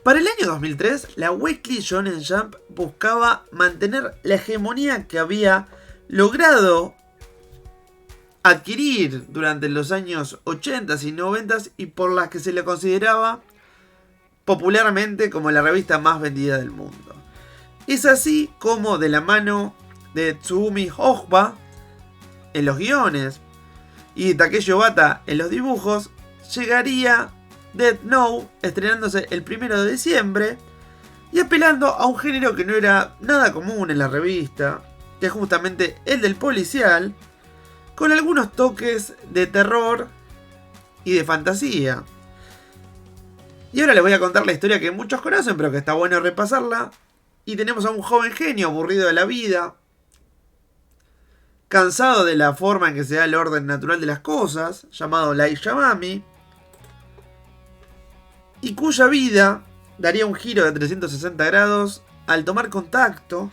Para el año 2003, la Weekly Shonen Jump buscaba mantener la hegemonía que había logrado adquirir durante los años 80 y 90 y por las que se le consideraba popularmente como la revista más vendida del mundo. Es así como, de la mano de Tsugumi Ohba en los guiones y de Takeshi Obata en los dibujos, llegaría Death Note, estrenándose el 1 de diciembre y apelando a un género que no era nada común en la revista, que es justamente el del policial, con algunos toques de terror y de fantasía. Y ahora les voy a contar la historia que muchos conocen, pero que está bueno repasarla. Y tenemos a un joven genio aburrido de la vida, cansado de la forma en que se da el orden natural de las cosas, llamado Light Yagami, y cuya vida daría un giro de 360 grados al tomar contacto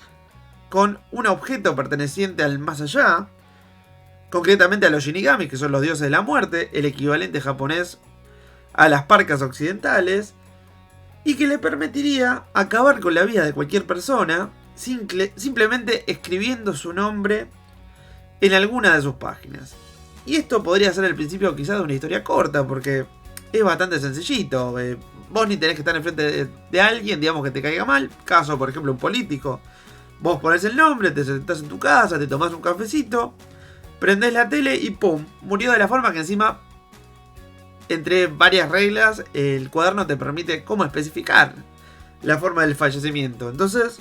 con un objeto perteneciente al más allá, concretamente a los Shinigami, que son los dioses de la muerte, el equivalente japonés a las parcas occidentales, y que le permitiría acabar con la vida de cualquier persona simplemente escribiendo su nombre en alguna de sus páginas. Y esto podría ser el principio quizás de una historia corta, porque es bastante sencillito. Vos ni tenés que estar enfrente de alguien, digamos, que te caiga mal. Caso, por ejemplo, un político. Vos ponés el nombre, te sentás en tu casa, te tomás un cafecito, prendés la tele y ¡pum! Murió de la forma que encima, entre varias reglas, el cuaderno te permite cómo especificar la forma del fallecimiento. Entonces,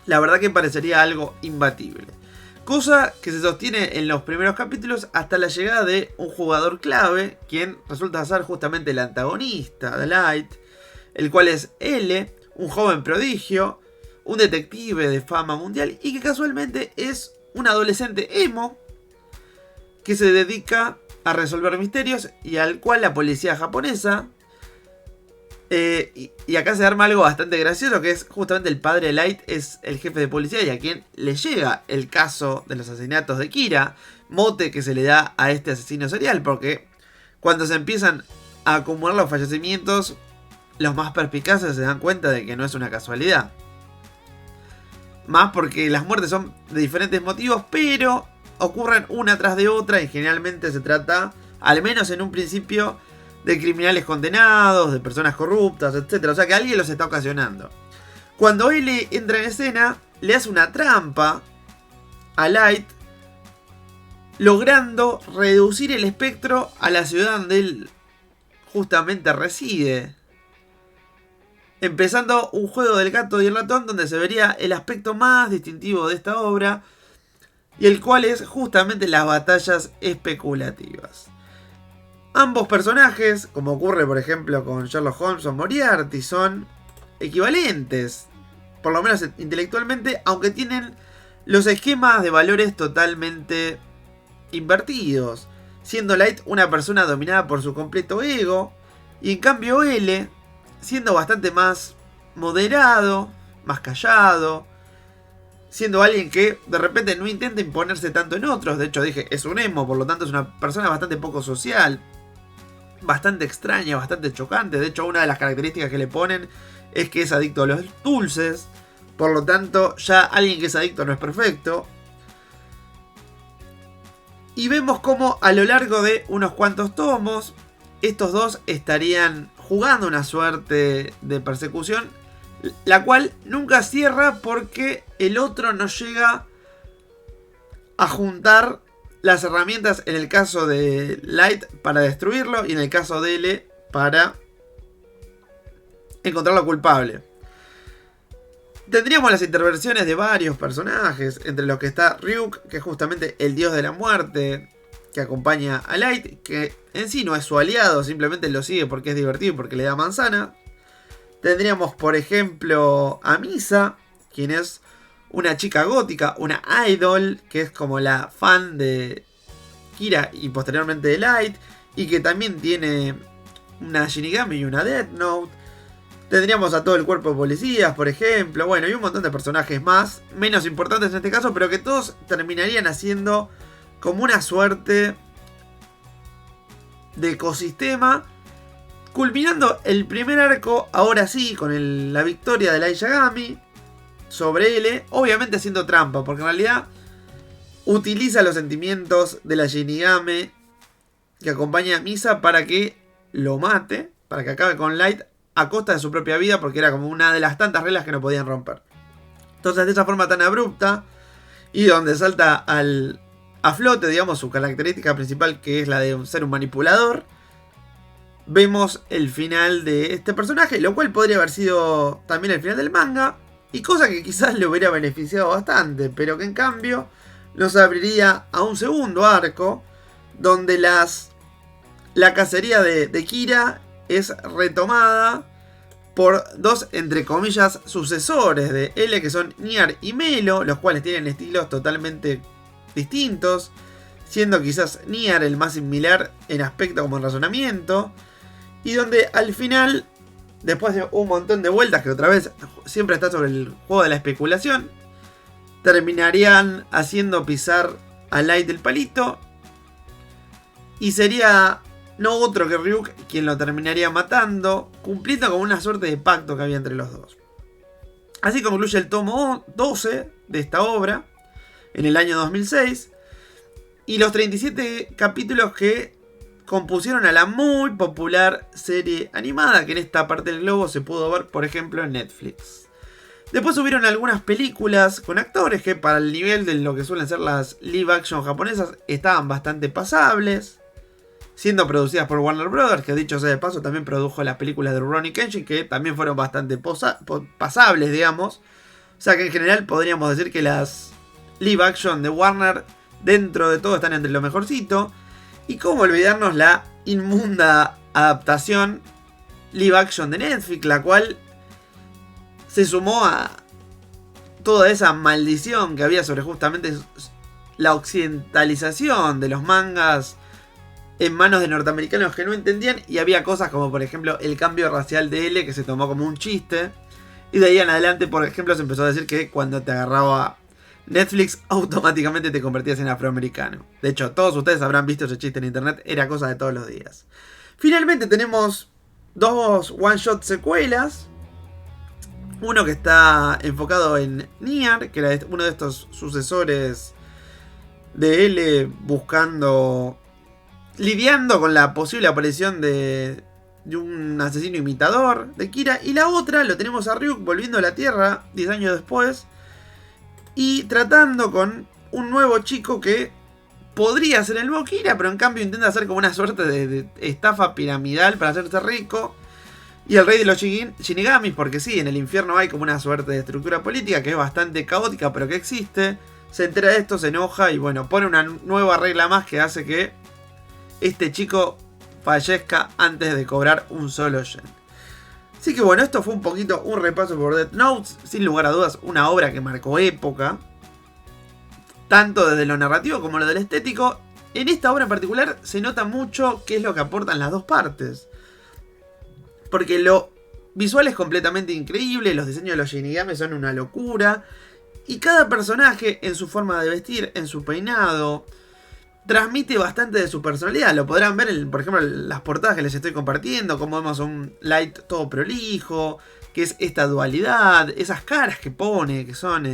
la verdad que parecería algo imbatible. Cosa que se sostiene en los primeros capítulos hasta la llegada de un jugador clave, quien resulta ser justamente el antagonista de Light, el cual es L, un joven prodigio, un detective de fama mundial y que casualmente es un adolescente emo que se dedica a resolver misterios y al cual la policía japonesa, y acá se arma algo bastante gracioso, que es justamente el padre de Light es el jefe de policía y a quien le llega el caso de los asesinatos de Kira, mote que se le da a este asesino serial, porque cuando se empiezan a acumular los fallecimientos, los más perspicaces se dan cuenta de que no es una casualidad. Más porque las muertes son de diferentes motivos, pero ocurren una tras de otra y generalmente se trata, al menos en un principio, de criminales condenados, de personas corruptas, etc. O sea que alguien los está ocasionando. Cuando L entra en escena, le hace una trampa a Light, logrando reducir el espectro a la ciudad donde él justamente reside. Empezando un juego del gato y el ratón donde se vería el aspecto más distintivo de esta obra, y el cual es justamente las batallas especulativas. Ambos personajes, como ocurre por ejemplo con Sherlock Holmes o Moriarty, son equivalentes, por lo menos intelectualmente, aunque tienen los esquemas de valores totalmente invertidos, siendo Light una persona dominada por su completo ego, y en cambio L siendo bastante más moderado, más callado, siendo alguien que de repente no intenta imponerse tanto en otros. De hecho dije, es un emo, por lo tanto es una persona bastante poco social, bastante extraña, bastante chocante. De hecho, una de las características que le ponen es que es adicto a los dulces. Por lo tanto, ya alguien que es adicto no es perfecto. Y vemos cómo a lo largo de unos cuantos tomos, estos dos estarían jugando una suerte de persecución, la cual nunca cierra porque el otro no llega a juntar las herramientas, en el caso de Light para destruirlo y en el caso de L para encontrarlo culpable. Tendríamos las intervenciones de varios personajes, entre los que está Ryuk, que es justamente el dios de la muerte, que acompaña a Light, que en sí no es su aliado, simplemente lo sigue porque es divertido y porque le da manzana. Tendríamos por ejemplo a Misa, quien es una chica gótica, una idol, que es como la fan de Kira y posteriormente de Light, y que también tiene una Shinigami y una Death Note. Tendríamos a todo el cuerpo de policías, por ejemplo, bueno, y un montón de personajes más, menos importantes en este caso, pero que todos terminarían haciendo como una suerte de ecosistema Culminando el primer arco, ahora sí, con la victoria de Light Yagami sobre L, obviamente haciendo trampa, porque en realidad utiliza los sentimientos de la Shinigami que acompaña a Misa para que lo mate, para que acabe con Light a costa de su propia vida, porque era como una de las tantas reglas que no podían romper. Entonces, de esa forma tan abrupta, y donde salta a flote, digamos, su característica principal, que es la de ser un manipulador, vemos el final de este personaje, lo cual podría haber sido también el final del manga, y cosa que quizás le hubiera beneficiado bastante, pero que en cambio nos abriría a un segundo arco, donde la cacería de Kira es retomada por dos, entre comillas, sucesores de L, que son Niar y Melo, los cuales tienen estilos totalmente distintos, siendo quizás Niar el más similar en aspecto como en razonamiento, y donde al final, después de un montón de vueltas, que otra vez siempre está sobre el juego de la especulación, terminarían haciendo pisar a Light del palito, y sería no otro que Ryuk quien lo terminaría matando, cumpliendo con una suerte de pacto que había entre los dos. Así concluye el tomo 12 de esta obra, en el año 2006, y los 37 capítulos que compusieron a la muy popular serie animada, que en esta parte del globo se pudo ver, por ejemplo, en Netflix. Después hubieron algunas películas con actores que para el nivel de lo que suelen ser las live action japonesas estaban bastante pasables, siendo producidas por Warner Bros., que dicho sea de paso también produjo las películas de Rurouni Kenshin, que también fueron bastante pasables, digamos. O sea que en general podríamos decir que las live action de Warner, dentro de todo, están entre lo mejorcito. Y cómo olvidarnos la inmunda adaptación live action de Netflix, la cual se sumó a toda esa maldición que había sobre justamente la occidentalización de los mangas en manos de norteamericanos que no entendían, y había cosas como por ejemplo el cambio racial de L, que se tomó como un chiste, y de ahí en adelante por ejemplo se empezó a decir que cuando te agarraba Netflix automáticamente te convertías en afroamericano. De hecho, todos ustedes habrán visto ese chiste en internet, era cosa de todos los días. Finalmente tenemos dos one shot secuelas, uno que está enfocado en Niar, que era uno de estos sucesores de L lidiando con la posible aparición de un asesino imitador de Kira. Y la otra lo tenemos a Ryuk volviendo a la Tierra 10 años después y tratando con un nuevo chico que podría ser el nuevo Kira, pero en cambio intenta hacer como una suerte de estafa piramidal para hacerse rico. Y el rey de los Shinigamis, porque sí, en el infierno hay como una suerte de estructura política que es bastante caótica, pero que existe. Se entera de esto, se enoja y bueno, pone una nueva regla más que hace que este chico fallezca antes de cobrar un solo yen. Así que bueno, esto fue un poquito un repaso por Death Note. Sin lugar a dudas, una obra que marcó época, tanto desde lo narrativo como lo del estético. En esta obra en particular se nota mucho qué es lo que aportan las dos partes, porque lo visual es completamente increíble, los diseños de los Shinigami son una locura, y cada personaje en su forma de vestir, en su peinado, transmite bastante de su personalidad. Lo podrán ver, por ejemplo, en las portadas que les estoy compartiendo, como vemos a un Light todo prolijo, que es esta dualidad, esas caras que pone, que son...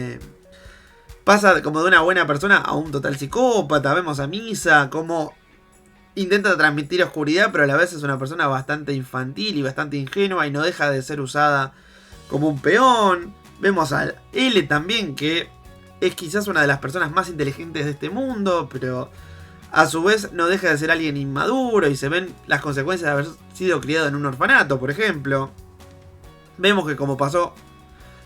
pasa como de una buena persona a un total psicópata. Vemos a Misa como intenta transmitir oscuridad, pero a la vez es una persona bastante infantil y bastante ingenua y no deja de ser usada como un peón. Vemos a L también, que es quizás una de las personas más inteligentes de este mundo, pero a su vez no deja de ser alguien inmaduro, y se ven las consecuencias de haber sido criado en un orfanato, por ejemplo. Vemos que, como pasó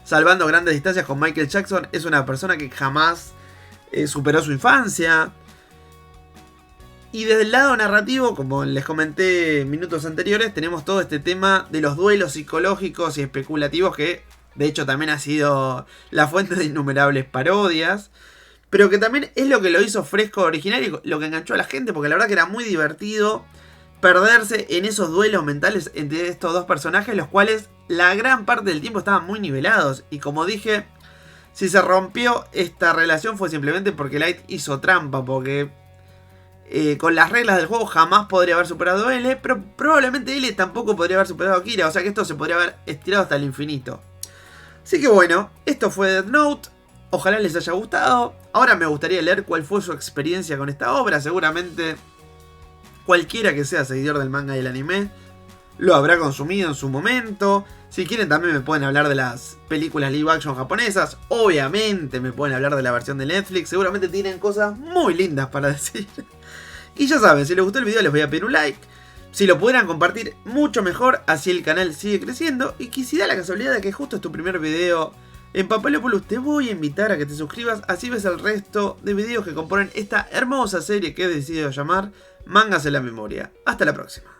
salvando grandes distancias con Michael Jackson, es una persona que jamás superó su infancia. Y desde el lado narrativo, como les comenté en minutos anteriores, tenemos todo este tema de los duelos psicológicos y especulativos, que de hecho también ha sido la fuente de innumerables parodias, pero que también es lo que lo hizo fresco, original, y lo que enganchó a la gente, porque la verdad que era muy divertido perderse en esos duelos mentales entre estos dos personajes, los cuales la gran parte del tiempo estaban muy nivelados. Y como dije, si se rompió esta relación fue simplemente porque Light hizo trampa, porque con las reglas del juego jamás podría haber superado L, pero probablemente L tampoco podría haber superado a Kira, o sea que esto se podría haber estirado hasta el infinito. Así que bueno, esto fue Death Note, ojalá les haya gustado. Ahora me gustaría leer cuál fue su experiencia con esta obra, seguramente cualquiera que sea seguidor del manga y el anime lo habrá consumido en su momento. Si quieren también me pueden hablar de las películas live action japonesas. Obviamente me pueden hablar de la versión de Netflix. Seguramente tienen cosas muy lindas para decir. Y ya saben, si les gustó el video les voy a pedir un like. Si lo pudieran compartir mucho mejor, así el canal sigue creciendo. Y que si da la casualidad de que justo es tu primer video en Papalópolis, te voy a invitar a que te suscribas. Así ves el resto de videos que componen esta hermosa serie que he decidido llamar Mangas en la Memoria. Hasta la próxima.